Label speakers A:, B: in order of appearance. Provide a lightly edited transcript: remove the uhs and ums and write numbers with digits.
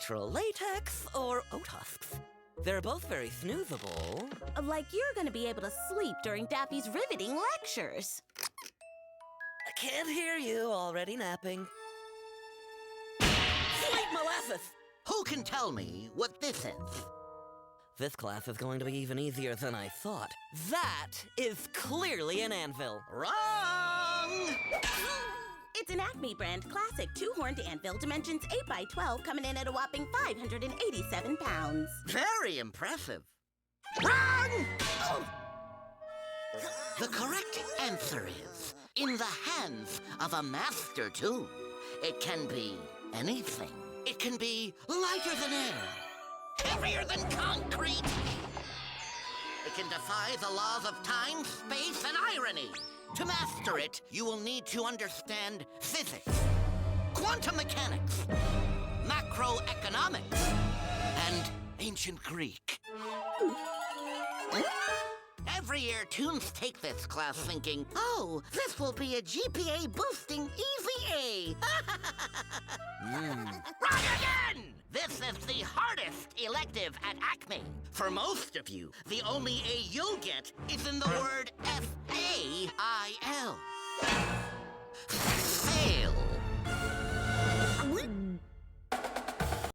A: natural latex or oat husks. They're both very snoozable.
B: Like you're gonna be able to sleep during Daffy's riveting lectures.
A: I can't hear you, already napping. Sweet molasses!
C: Who can tell me what this is?
A: This class is going to be even easier than I thought. That is clearly an anvil.
C: Wrong!
B: It's an Acme brand classic two-horned anvil, dimensions 8 by 12, coming in at a whopping 587 pounds.
C: Very impressive. Wrong! Oh. The correct answer is in the hands of a master toon. It can be anything. It can be lighter than air, heavier than concrete. It can defy the laws of time, space, and irony. To master it, you will need to understand physics, quantum mechanics, macroeconomics, and ancient Greek. Every year, toons take this class thinking, oh, this will be a GPA-boosting easy A. Wrong again! This is the hardest elective at Acme. For most of you, the only A you'll get is in the word